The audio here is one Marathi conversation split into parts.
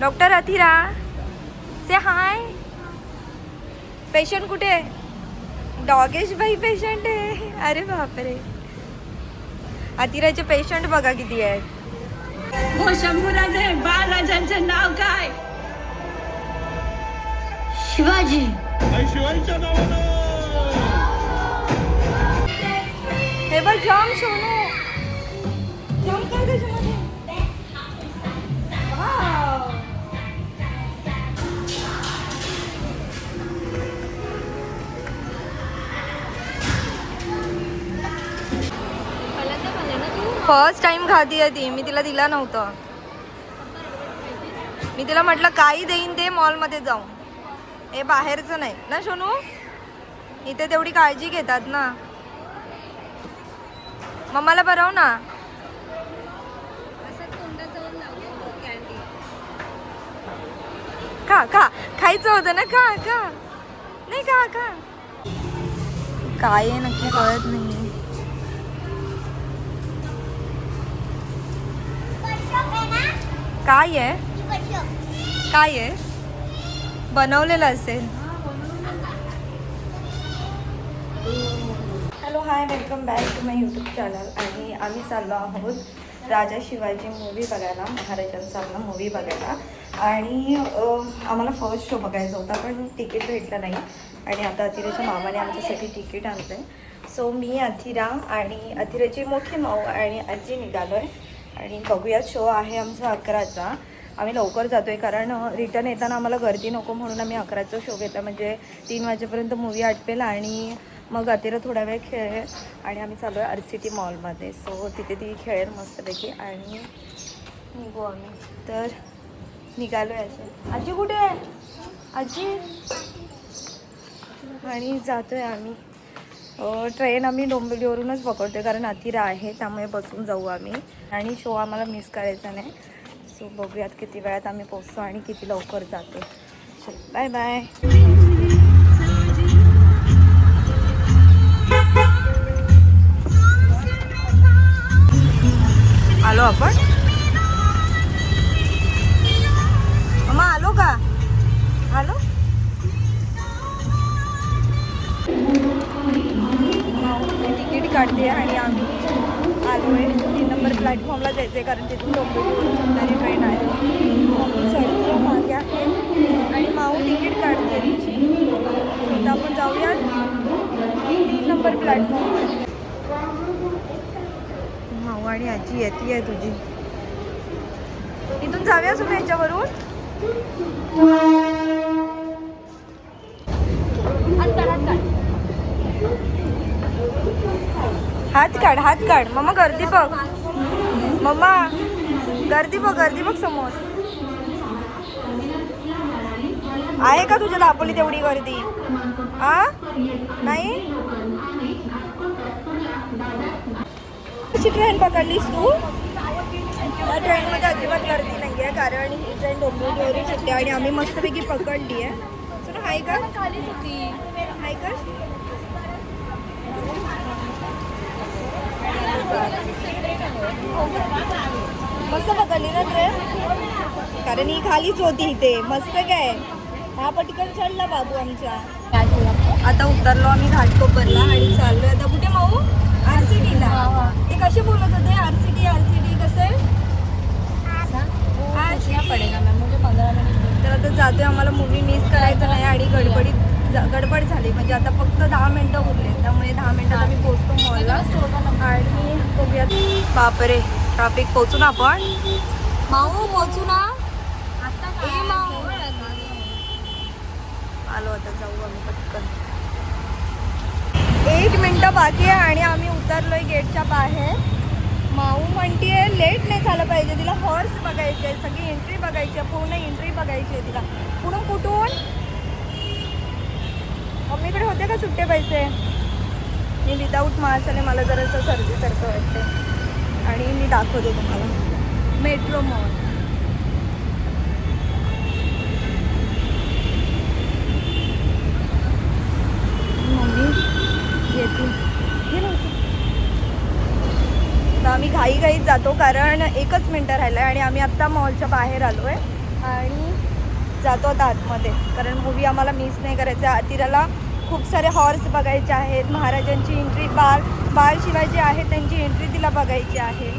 डॉक्टर अथिरा से हाय. पेशंट कुठे आहे? डॉगेश भाई पेशंट आहे. अरे बापरे. अथिराचे पेशंट बघा किती आहेत. हो शंभूराजे बाळराजांचे नाव काय? शिवाजी. शिवाजीच्या नावानं. हे बघ जाम सोनू. जाम कर त्याच्यामध्ये. वाव. फर्स्ट टाइम खाती आहे ती. मी तिला दिला नव्हतं. मी तिला म्हटलं काही देईन ते मॉलमध्ये जाऊन. हे बाहेरचं नाही ना सोनू. इथे तेवढी काळजी घेतात ना. मम्माला बरव ना. खा खा. खायचं होतं ना. खा खा. नाही खा खा. काय आहे नक्की कळत नाही. काय आहे? काय आहे? बनवलेलं असेल. Hello hi welcome back to my YouTube channel. आणि आम्ही चाललो आहोत राजा शिवाजी मूवी बघायला. महाराजांचा आपला मूवी बघायला. आणि आम्हाला फर्स्ट शो बघायचा होता पण तिकीट भेटलं नाही. आणि आता अथिराच्या मामाने आमच्यासाठी तिकीट आणलं आहे. सो मी अथिरा आणि अथिराची मोठी माऊ आणि आजी निघालो आहे. आणि बघूया. शो आहे आमचा 11चा. आम्ही लवकर जातो आहे कारण रिटर्न येताना आम्हाला गर्दी नको म्हणून आम्ही 11चा शो घेतला. म्हणजे 3 वाजेपर्यंत मूवी आटपेल आणि मग अथिरा थोडा वेळ खेळेल. आणि आम्ही चालू आहे RCT मॉलमध्ये. सो तिथे ती खेळेल मस्तपैकी आणि निघू आम्ही. तर निघालो आहे. आजी कुठे आहे? आजी. आणि जातो आहे आम्ही. ट्रेन आम्ही डोंबिवलीवरूनच पकडतो कारण अथिरा आहे त्यामुळे बसून जाऊ आम्ही. आणि शो आम्हाला मिस करायचा नाही. सो बघूयात किती वेळात आम्ही पोचतो आणि किती लवकर जातो. So bye bye. आलो आपण. मम्मा आलो का? आलो. तिकीट काढते आणि आम्ही आलो आहे 3 नंबर प्लॅटफॉर्मला जायचं आहे कारण तिथून डोंबिवलीवरून सुंदरी ट्रेन आहे. मम्मी चढतो मागे आहे आणि माऊ तिकीट काढते तिची. आता आपण जाऊया 3 नंबर प्लॅटफॉर्मवर. माऊ आणि आजी येते आहे तुझी. इथून जाऊया तुम्ही याच्यावरून. हात काढ हात काढ. मम्मा गर्दी बघ. मम्मा गर्दी बघ समोर. आहे का तुझ्या दापोली तेवढी गर्दी? नाही. कशी ट्रेन पकडलीस तू? या ट्रेनमध्ये अजिबात गर्दी नाही आहे कारण ही ट्रेन डोंबिवलीवरून सुटते आणि आम्ही मस्तपैकी पकडली आहे. चला हाय का? खालीच होती. हाय का? मस्त पकडली ना ट्रेन कारण ही खालीच होती इथे. मस्त काय हा पटकन चढला बाबू आमच्या. आता उतरलो आम्ही घाटकोपरला आणि चाललोय आता कुठे माऊ? RCTला. ते कसे बोलत होते RCT कसं आहे? तर आता जातोय. आम्हाला मूवी मिस करायचं नाही आणि गडबड झाली म्हणजे आता फक्त 10 मिनटं उरले त्यामुळे 10 मिनटात आम्ही पोहोचतो मॉलला. आणि बघूयात. बापरे ट्रॅफिक. पोचू ना आपण? माऊ पोचू ना? ए माऊ. आलो आता जाऊ आम्ही पटकन. 1 मिनटं बाकी आहे आणि आम्ही उतरलोय गेटच्या बाहेर. माऊ म्हणतीये लेट नाही झालं पाहिजे. तिला हॉर्स बघायचे आहे. सगळी एंट्री बघायची आहे. पूर्ण एंट्री बघायची आहे तिला. कुठून मम्मीकडे होते का सुट्टे पैसे? मी विदाऊट मास्क आणि मला जरासं सर्दीसारखं वाटते. आणि मी दाखवते तुम्हाला मेट्रो मॉल. मम्मी येते. तर आम्ही घाईघाईत जातो कारण 1च मिनटं राहिलं आहे आणि आम्ही आत्ता मॉलच्या बाहेर आलो आहे. आणि जातो आता आतमध्ये, कारण मूवी आम्हाला मिस नाही करायचं आहे. अतिराला खूप सारे हॉर्स बघायचे आहेत, महाराजांची एंट्री, बाळ शिवाजी आहेत त्यांची एंट्री तिला बघायची आहे.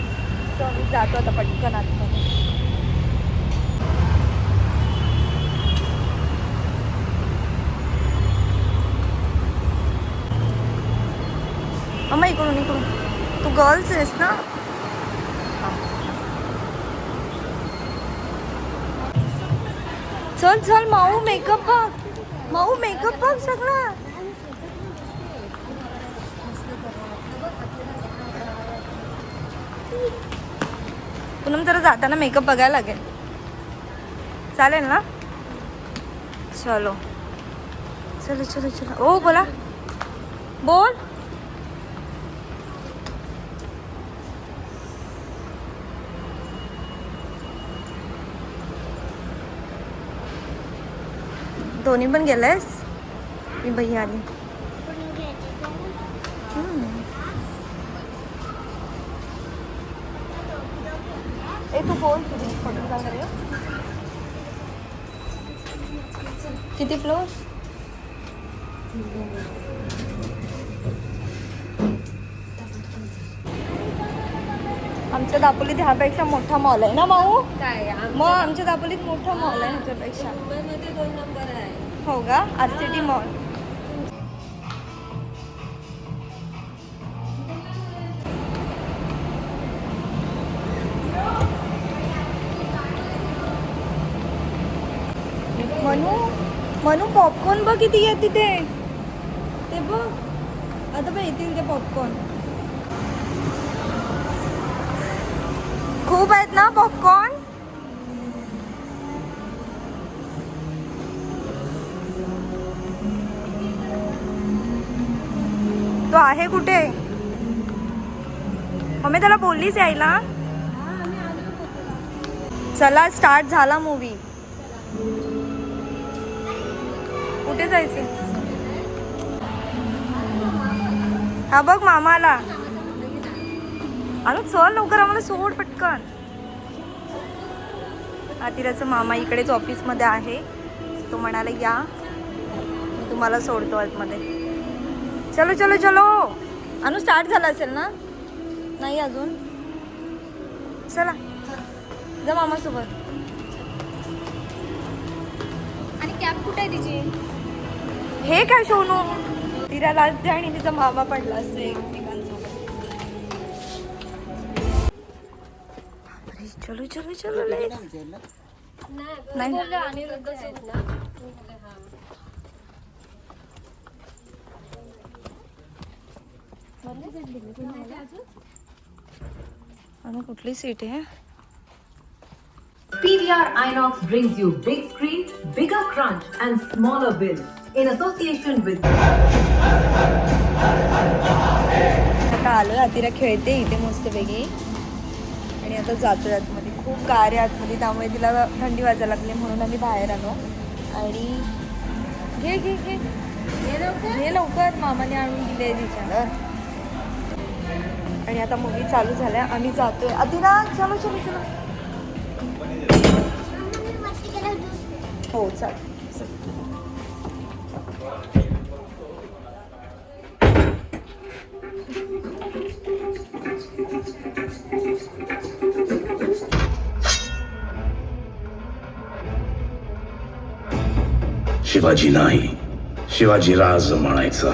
सो आम्ही जातो आता पटकन आतमध्ये. अम्मा इकडून इकडून, तू गर्ल्स आहेस ना. चल चल माऊ मेकअप बघ, माऊ मेकअप बघ सगळा. पूनम जरा जाताना मेकअप बघायला लागेल, चालेल ना. चलो चलो चलो चलो. ओ बोला, बोल. दोन्ही पण गेलायस. मी भैया आली. ए तू बोल, तुझी फोटो काय किती फ्लोर. आमच्या दापोलीत ह्यापेक्षा मोठा मॉल आहे ना माऊ. काय मग आमच्या दापोलीत मोठा मॉल आहे ह्याच्यापेक्षा. मुंबईमध्ये 2 नंबर आहे. हो का, RCT मॉल. मनू पॉपकॉर्न बघ किती आहे तिथे. ते बघ आता बघ येतील ते पॉपकॉर्न. खूप आहेत ना पॉपकॉर्न. तो आहे कुठे. मम्मी त्याला बोललीस यायला. चला स्टार्ट झाला मूवी. कुठे जायचे. हा बघ मामा आला. आलो चल लवकर, आम्हाला सोड पटकन. आतिराचा मामा इकडेच ऑफिसमध्ये आहे. तो म्हणाला या मी तुम्हाला सोडतो आतमध्ये. चलो चलो चलो. अनु स्टार्ट झाला असेल ना. नाही अजून. चला जा मामासोबत. आणि कॅब कुठे आहे तिची. हे काय सोनू. तिला लाजते आणि तिचा मामा पडला असतो एकमेकांसोबत. चलो चलो चलो. नाही बोलले अनिरुद्ध आहेत ना. अनु कुठली सीट आहे. PVR Inox brings you big screen, bigger crunch and smaller bill in association with आता आलोय. आतिरा खेळते इथे मस्तपैकी आणि आता जातोय आतमध्ये. खूप गार आहे आतमध्ये, त्यामुळे तिला थंडी वाजायला लागली म्हणून आम्ही बाहेर आलो. आणि घे घे घे हे लवकर, मामाने आणून दिले तिच्यावर. आणि आता मूवी चालू झाल्या, आम्ही जातोय. आतिरा चलो चलो चलो. हो चालेल. शिवाजी नाही, शिवाजी राज म्हणायचा.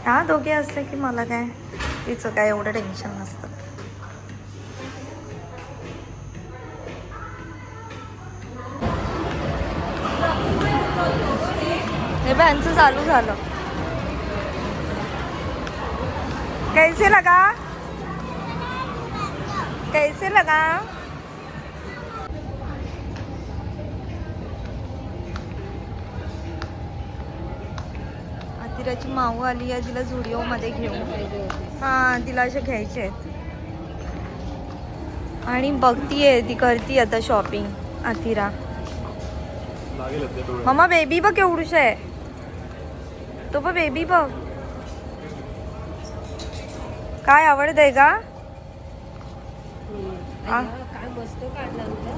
हा दोघे असले की मला काय, तिचं काय एवढं टेन्शन नसतं. हे बॅनचं चालू झालं. कैसे लगा, कैसे लगा. आतिराची माऊ आली आहे, तिला झुडिओ मध्ये घेऊन. हा तिला असे घ्यायचे आहेत आणि बघतीये ती, करती आता शॉपिंग. आतिरा मम्मा बेबी बघ केवढूश आहे. तो पण बेबी बघ. काय आवडतंय का? आ? काय मस्त काढला होता.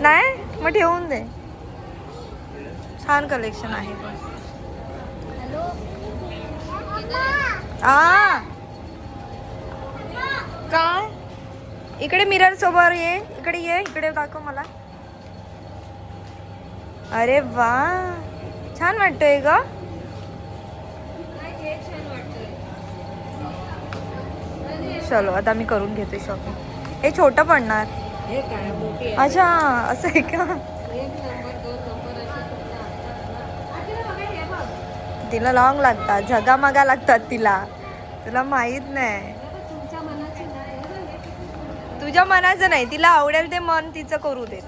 नाही मग ठेवून दे. छान कलेक्शन आहे पण. आ काय इकडे मिरर सोबत ये. इकडे ये. इकडे दाखव मला. अरे वा छान वाटतोय ग. चलो आता मी करून घेते शॉपिंग. हे छोटं पडणार. हे काय मोठी आहे. अच्छा असं आहे का? 1 नंबर 2 नंबर असे. तिला लॉंग लागतात. झगामगा लागतात तिला. तुला माहित नाही. तुमच्या मनाची नाही. तुझ्या मनाचं नाही. तिला आवडेल ते मन तिचं करू दे.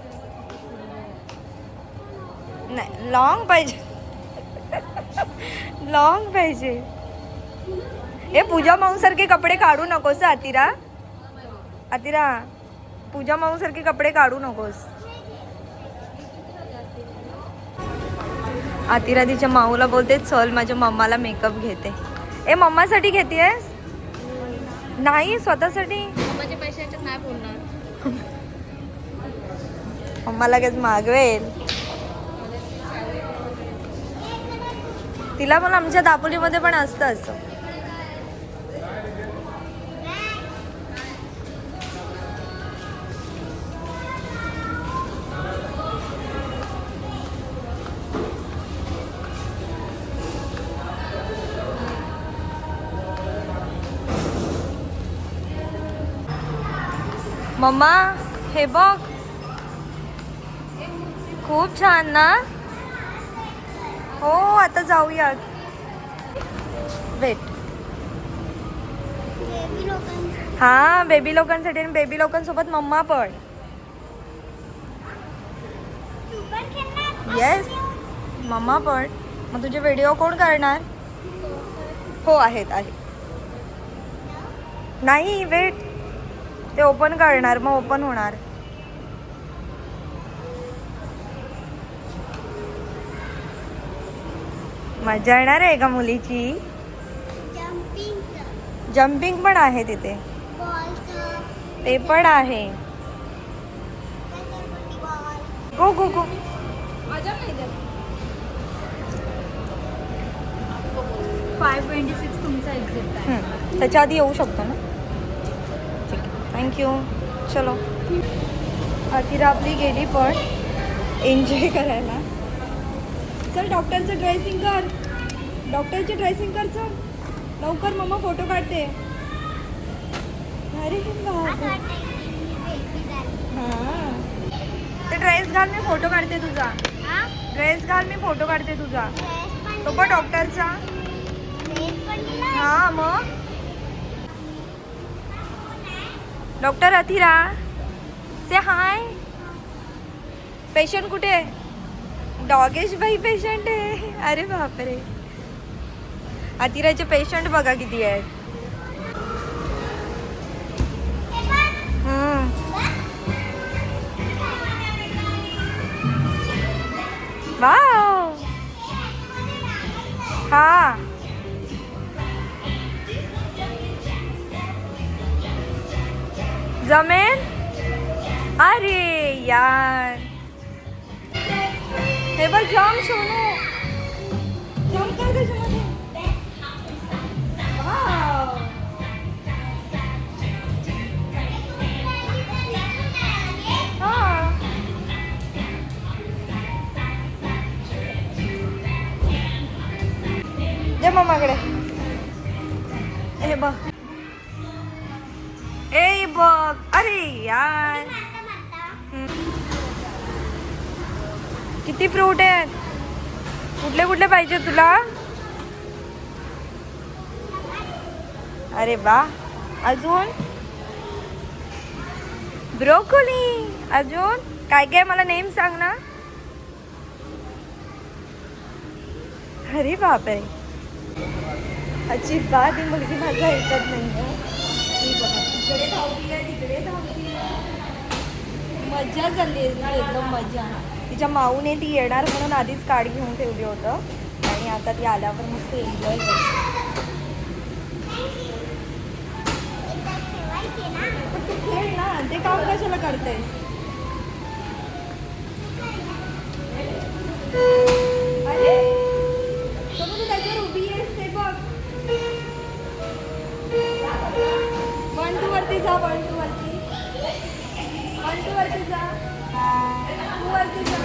नाही लॉंग पाहिजे. लॉंग पाहिजे. हे पूजा माऊ सारखे कपडे काढू नकोस आतिरा. आतिरा पूजा माऊ सारखे कपडे काढू नकोस. आतिरा तिच्या माऊला बोलते चल माझ्या मम्माला मेकअप घेते. ए मम्मासाठी घेतेस? नाही स्वतःसाठी. माझ्या पैशाच्यात नाही बोलणार. मम्मा लगेच मागवेल. तिला पण आमच्या दापोलीमध्ये पण असतं असं. मम्मा हे बघ खूप छान ना. हो आता जाऊया. वेट. हा बेबी लोकांसाठी आणि बेबी लोकांसोबत मम्मा पण. येस मम्मा पण. मग तुझे व्हिडिओ कोण करणार? हो आहेत आहेत. नाही वेट ते ओपन करणार मग ओपन होणार. मजा येणार आहे का मुलीची? जम्पिंग पण आहे तिथे. ते पण आहे. गो गो गो. 526 तुमचा एक्झिट आहे. त्याच्या आधी येऊ शकतो ना. ठीक आहे थँक्यू. चलो आतिरा आपली गेली पण एन्जॉय करायला. चल डॉक्टरचं ड्रेसिंग कर. डॉक्टरचे ड्रेसिंग कर चल लवकर. मम्मा फोटो काढते. अरे बापरे. हां ते ड्रेस घाल मी फोटो काढते तुझा. ड्रेस घाल मी फोटो काढते तुझा. तो पण डॉक्टरचा. हां मग डॉक्टर अथिरा से हाय. पेशंट कुठे आहे? डॉगेश भाई पेशंट आहे. अरे बापरे. अतिराचे पेशंट बघा किती आहेत. वाव हा जमेल. अरे यार हे बघ जम सोनू. जम कर त्याच्यामध्ये. वाव हा दे मम्माकडे. हे बघ ए बघ. अरे यार किती फ्रूट आहेत. कुठले कुठले पाहिजे तुला? अरे वा. अजून ब्रोकोली. अजून काय काय मला नेम सांग ना. अरे बापरे. अजिबात ही मुलगी माझं ऐकत नाही. इकडे धावती आहे तिकडे धावती आहे. मजा चालली आहे एकदम मजा. तिच्या माऊने ती येणार म्हणून आधीच कार्ड घेऊन ठेवली होतं आणि आणि आता ती आल्यावर मस्त एन्जॉय करते. तू खेळ ना, ते काम कशाला करते. अरे तू त्याच्यावर उभी आहेस ते बघ. 1 2 वरती जा, 1 2 वरती, 1 2 वरती जा, 2 वरती जा.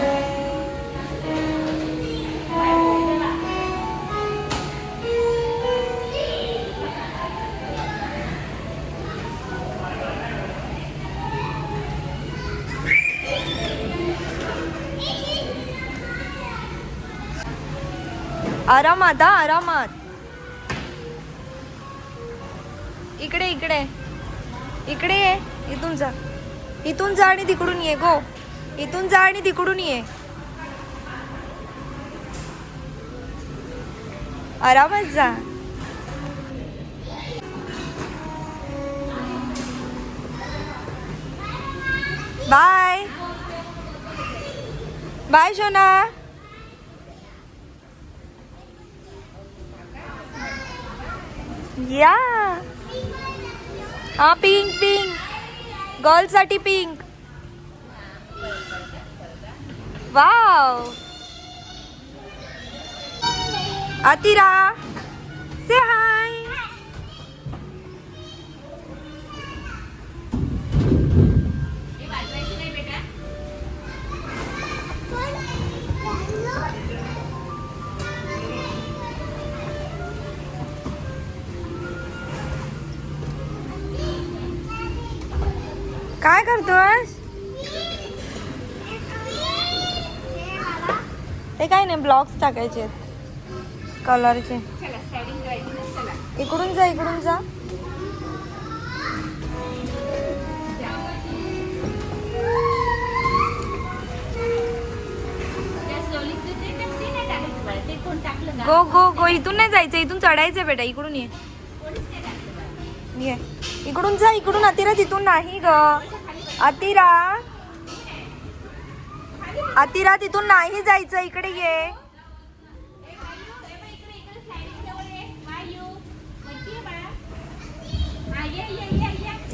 आरामात, आरामात. इकडे इकडे इकडे ये. इथून जा, इथून जा आणि तिकडून ये. गो, इथून जा आणि तिकडून ये. आरामात जा. बाय बाय शोना. या हा पिंक पिंक, गर्ल्ससाठी पिंक. वाव. आतिरा से हाय. काय करतोस. ते काय नाही, ब्लॉक्स टाकायचे कलरचे. इकडून जा, इकडून जा. गो गो गो. इथून नाही जायचं, इथून चढायचं बेटा. इकडून ये, ये इकडून जा, इकडून. आतिरा तिथून नाही ग. आतिरा, आतिरा तिथून नाही जायचं, इकडे ये.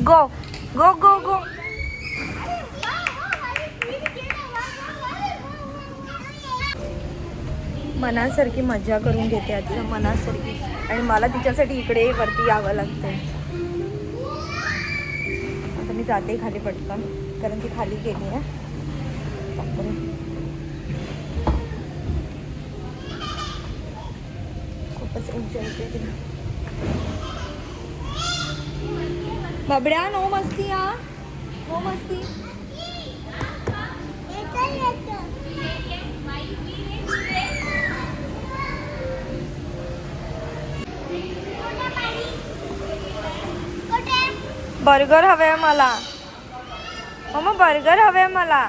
गो गो गो गो. मनासारखी मजा करून घेते आतिरा, मनासारखी. आणि मला तिच्यासाठी इकडे वरती यावं लागतंय. आता मी जाते खाली पटकन, कारण ती खाली गेली आहे. खूपच एन्जॉय होते तिला. बाबड्या, नो मस्ती. हा, नो मस्ती. बर्गर हवे मला. मम्मा बर्गर हवे मला.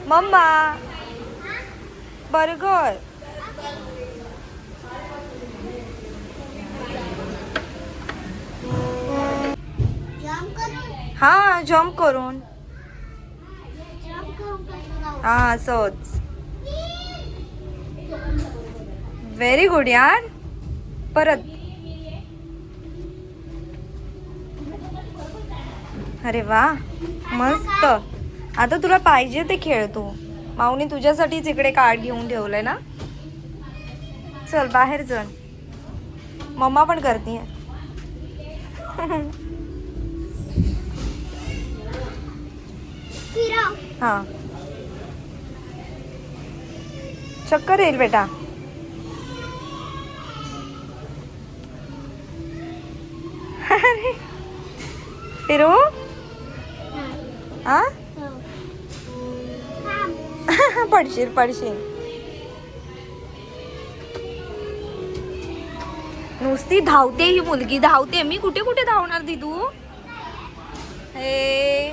Mamma burger. हा, जम्प करून. हा, असंच. व्हेरी गुड यार. परत. अरे वा, मस्त. आता तुला पाहिजे ते खेळ तू. माऊनी तुझ्यासाठीच इकडे कार्ड घेऊन ठेवलंय ना. चल बाहेर चल. मम्मा पण करते. हा, चक्कर येईल बेटा. फिरू. हा, पडशील पडशील. नुसती धावते ही मुलगी, धावते. मी कुठे कुठे धावणार दिदू. हे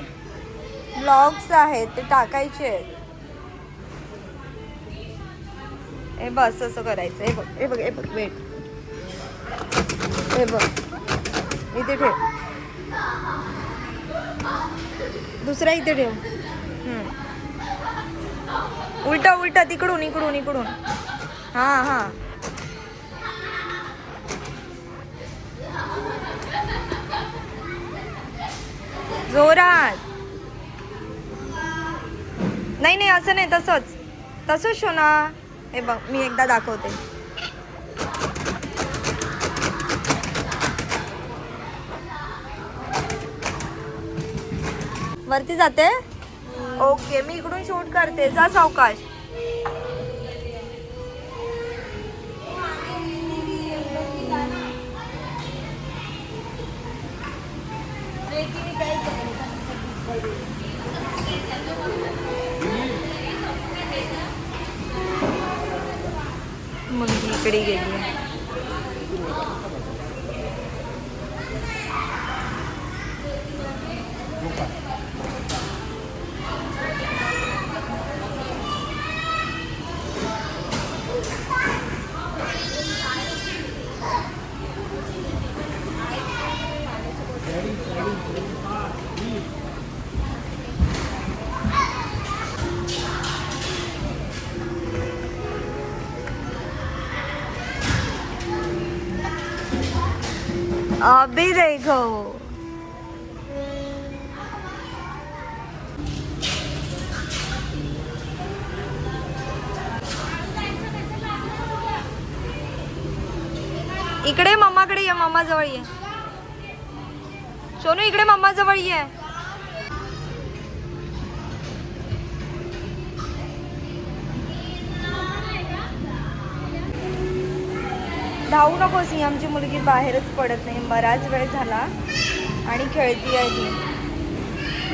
ब्लॉग्स आहेत, ते टाकायचे आहेत. हे बस असं करायचं. हे बघ, हे बघ, हे बघ. वेट, हे बघ. इथे ठेव. दुसरा इथे ठेव. उलटा उलटा. तिकडून इकडून इकडून. हां हां जोरात. नाही नाही असं नाही, तसंच शोना. हे बघ मी एकदा दाखवते. वरती जाते. ओके मी इकडून शूट करते, जा सावकाश. मुलगी इकडे गेली. अभी देखो. इकडे मम्माकडे ये, मम्मा जवळ ये. सोनू इकडे मम्मा जवळ ये. धावू नकोस, ही आमची मुलगी बाहेरच पडत नाही. बराच वेळ झाला आणि खेळती आहे ती.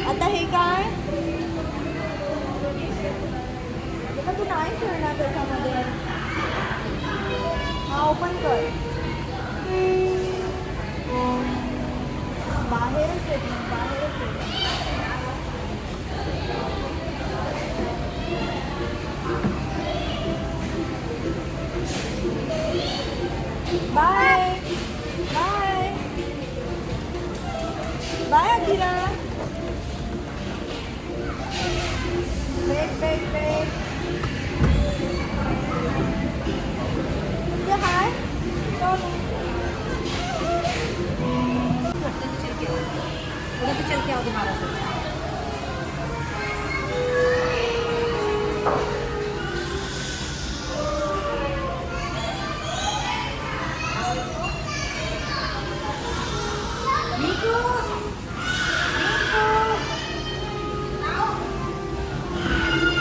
आता हे काय तू नाही खेळणार त्याच्यामध्ये. हा ओपन कर. बाहेरच येत नाही, बाहेरच येत. Bye bye bye Adhira. Wait wait wait. Hi चल के आओ दोबारा से.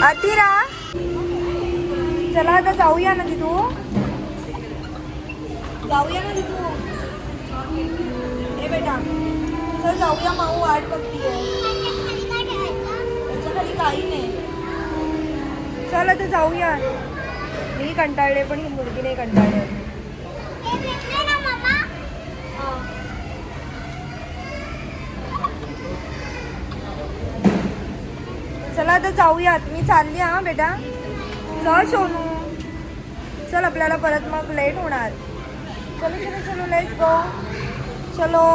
अधीरा चला आता जाऊया ना तिथू. जाऊया ना तिथू. ए बेटा चल जाऊया, माऊ वाट बघतीये. त्याच्या खाली काही नाही. चल आता जाऊया. मी कंटाळले पण ही मुलगी नाही कंटाळले. चला आता जाऊयात. मी चालली हा बेटा. चल सोनू चल, आपल्याला परत मग लेट होणार. चलो चलो चलो लेट्स गो. चलो.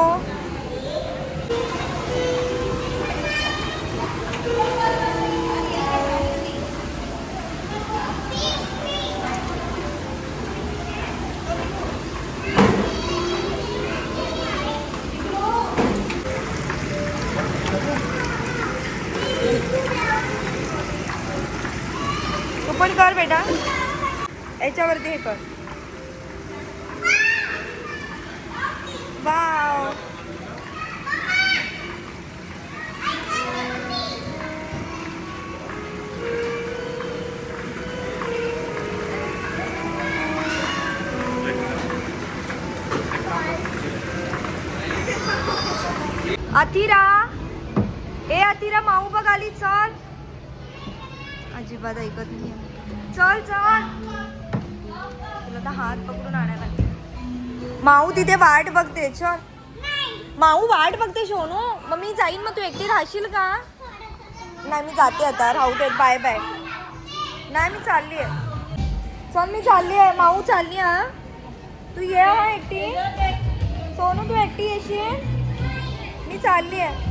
तू पण कर बेटा. याच्यावरती हे कर. वाव. अथिरा ए अथिरा माऊ बघ आली. चल. अजिबात ऐकत नाही. चल चल. तुला तर हात पकडून आणायला लागेल. माऊ तिथे वाट बघते. चल माऊ वाट बघते सोनू. मग मी जाईन, मग तू एकटी राहशील का? नाही मी जाते आता. राहू दे. Bye bye. नाही मी चालली आहे. चल मी चालली आहे. माऊ चालली. हा तू ये. हा एकटी. सोनू तू एकटी येशील? मी चालली आहे.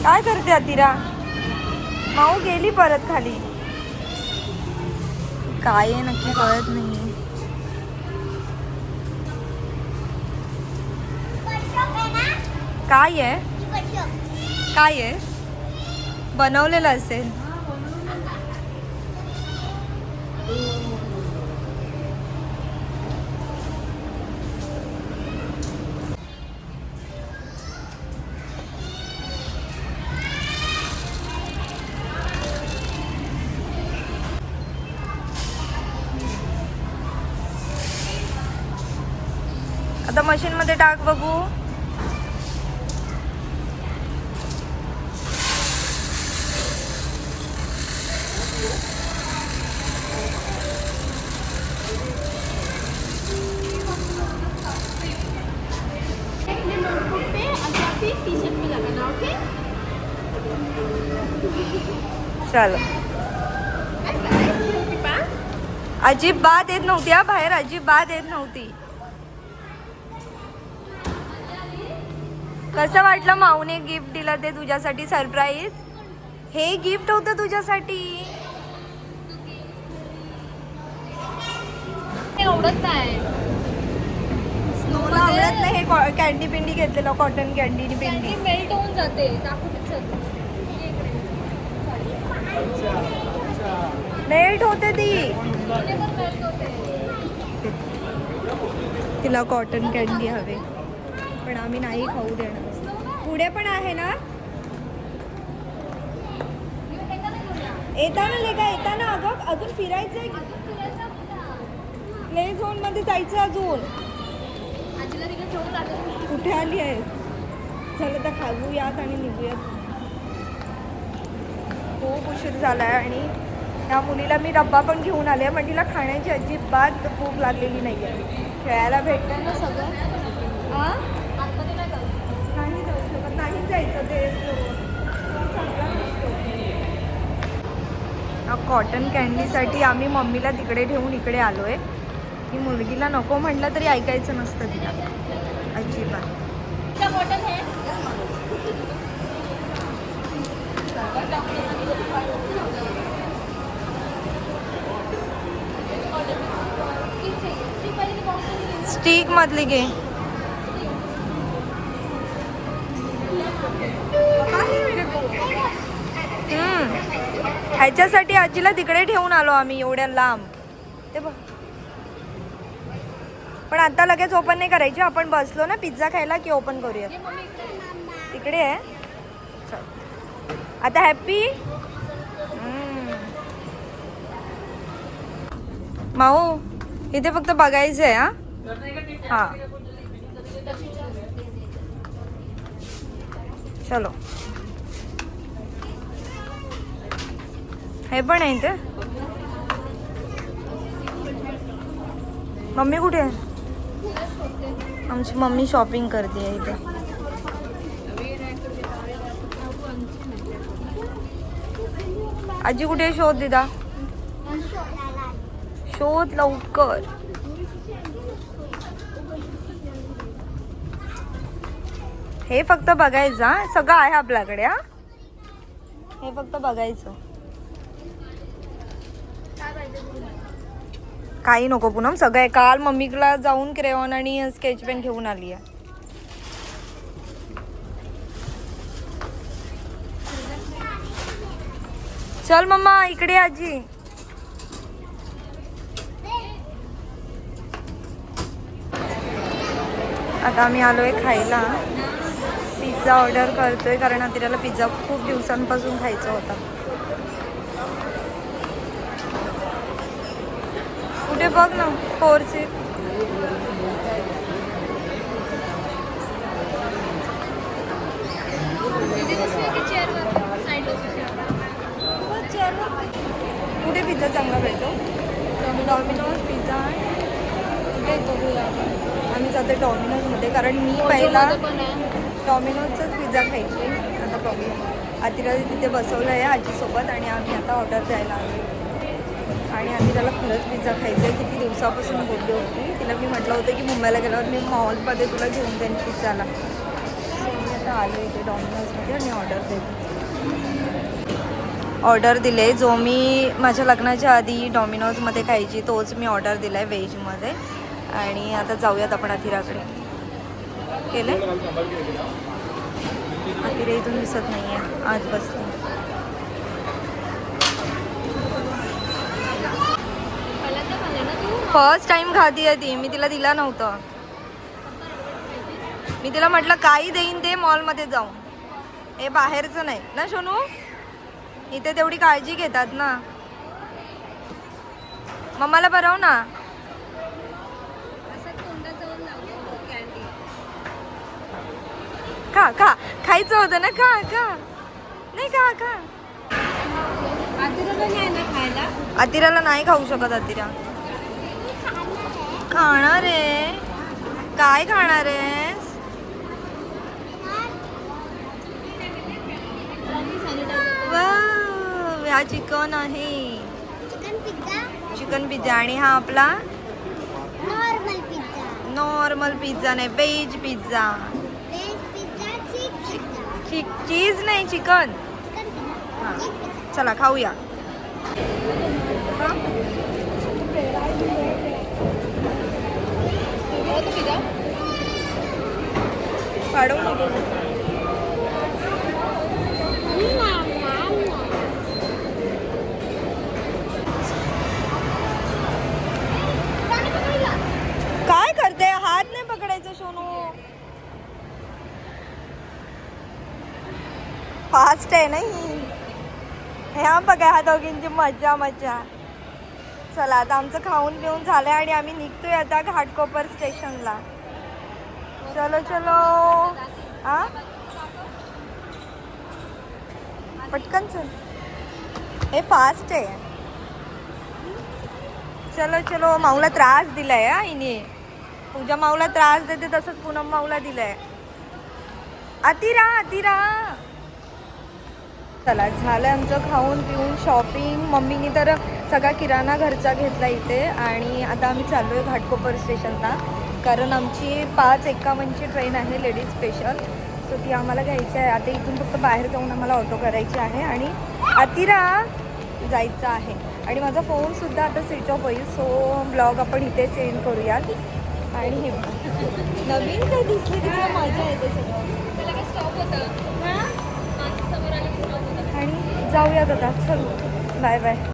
काय करते अतिरा? माऊ गेली परत खाली. काय आहे नक्की कळत नाही. काय आहे? काय आहे? बनवलेलं असेल. आता मशीन मध्ये टाक बघू. चल. अजिबात येत नव्हती हा बाहेर, अजिबात येत नव्हती. कसं वाटलं माऊने गिफ्ट दिलं ते तुझ्यासाठी सरप्राईज? हे गिफ्ट होतं तुझ्यासाठी. आवडत नाही. तुला आवडत नाही हे कॅन्डी पिंडी घेतलेलं, कॉटन कॅन्डी पिंडी. मेल्ट होऊन जाते. मेल्ट होते ती. तिला कॉटन कॅन्डी हवे पण आम्ही नाही खाऊ देणार. पुढे पण आहे ना? येताना येताना अगं अजून फिरायचंय. प्ले झोन मध्ये जायचं अजून. कुठे आली आहे? चल तर खाऊयात आणि निघूयात. खूप उशीर झालाय आणि त्या मुलीला मी डब्बा पण घेऊन आले पण तिला खाण्याची अजिबात भूक लागलेली नाही आहे. खेळायला भेटतं ना सगळं. नाही जाऊ शकत, नाही जायचं ते. कॉटन कॅन्डीसाठी आम्ही मम्मीला तिकडे ठेवून इकडे आलोय. की मुलगीला नको म्हटलं तरी ऐकायचं नसतं तिला अजिबात. स्टिक मधली घे. ह्याच्यासाठी आजीला तिकडे ठेवून आलो आम्ही एवढ्या लांब. ते बघ पण आता लगेच ओपन नाही करायची. आपण बसलो ना पिझ्झा खायला की ओपन करूया. तिकडे आहे. आता हॅप्पी. माऊ इथे फक्त बघायचं आहे. हा चलो. हे पण आहे इथे. मम्मी कुठे आहे? आमची मम्मी शॉपिंग करते आहे इथे. आजी कुठे आहे? शोध दिदा, शोध लवकर. हे फक्त बघायचं हा. सगळं आहे आपल्याकडे हा. हे फक्त बघायचं. काही नको पूनम, सगळं आहे. काल मम्मीला जाऊन क्रेयॉन आणि स्केच पेन घेऊन आली आहे. चल मम्मा इकडे. आजी आता आम्ही आलोय खायला. पिझ्झा ऑर्डर करतोय कारण तिला पिझ्झा खूप दिवसांपासून खायचा होता. कुठे बघ ना 4 सीट. कुठे पिझ्झा चांगला भेटतो? Domino's pizza. कुठे बघूया आम्ही जातो डॉमिनोजमध्ये कारण मी पहिला डॉमिनोजचाच पिझ्झा खायची. आता बघूया. आतिला तिथे बसवलं आहे आजीसोबत आणि आम्ही आता ऑर्डर द्यायला आलो. आणि आतिला खरंच पिझ्झा खायचा आहे. किती दिवसापासून बोलली होती. तिला मी म्हटलं होतं की मुंबईला गेल्यावर मी मॉलमध्ये तुला घेऊन जाईन पिझ्झाला. मी आता आलो इथे डॉमिनोजमध्ये आणि ऑर्डर देते. ऑर्डर दिले जो मी माझ्या लग्नाच्या आधी डॉमिनोजमध्ये खायची तोच मी ऑर्डर दिला आहे व्हेजमध्ये. आणि आता जाऊयात आपण अथिराकडे. केले अथिरा इथून दिसत नाही आहे, आज बसली. पहिल्यांदा खाल्ले ना तू? फर्स्ट टाइम खाती आहे ती. मी तिला दिला नव्हतं. मी तिला म्हटलं काही देईन ते मॉलमध्ये जाऊन, हे बाहेरचं नाही ना सोनू. इथे तेवढी काळजी घेतात ना. मम्माला बरव ना. असं तोंडात जाऊन लागतो कॅन्डी. खा खा, खायचं होतं ना. खा खा, नाही खा खा. आदिराला नाही ना खायला? अतिराला नाही खाऊ शकत. अतिरा खाणार आहे. काय खाणार आहेस? वाव, हा चिकन आहे. Chicken pizza. आणि हा आपला नॉर्मल पिझ्झा. नॉर्मल पिझ्झा नाही, veg pizza. Veg pizza, cheese pizza. Cheese नाही, चिकन. Chicken pizza. हां चला खाऊया. काढू नको. काय करते? हात नाही पकडायचं सोनू. फास्ट आहे नाही. ह्या बघा ह्या दोघींची मजा मजा. चला आता आमचं खाऊन पिऊन झालंय आणि आम्ही निघतोय आता घाटकोपर स्टेशनला. चलो चलो. हा पटकन चल, हे फास्ट आहे. चलो चलो. माऊला त्रास दिलाय हा हिने. पूजा माऊला त्रास देते तसंच पूनम माऊला दिलाय. अतिरा अतिरा. चला झालं आमचं खाऊन पिऊन शॉपिंग. मम्मीने तर सगळा किराणा घरचा घेतला इथे. आणि आता आम्ही चाललो आहे घाटकोपर स्टेशनला, कारण आमची 5:51ची ट्रेन आहे लेडीज स्पेशल. सो ती आम्हाला घ्यायची आहे. आता इथून फक्त बाहेर जाऊन आम्हाला ऑटो करायची आहे आणि अतिरा जायचं आहे. आणि माझा फोनसुद्धा आता स्विच ऑफ होईल. सो ब्लॉग आपण इथेच एंड करूयात. आणि हे नवीन काही दिसली तिला मजा येते सगळं. त्याला काय स्टॉप होतं? माझ्या समोर आलं की स्टॉप होतं. आणि जाऊयात आता. चल बाय बाय.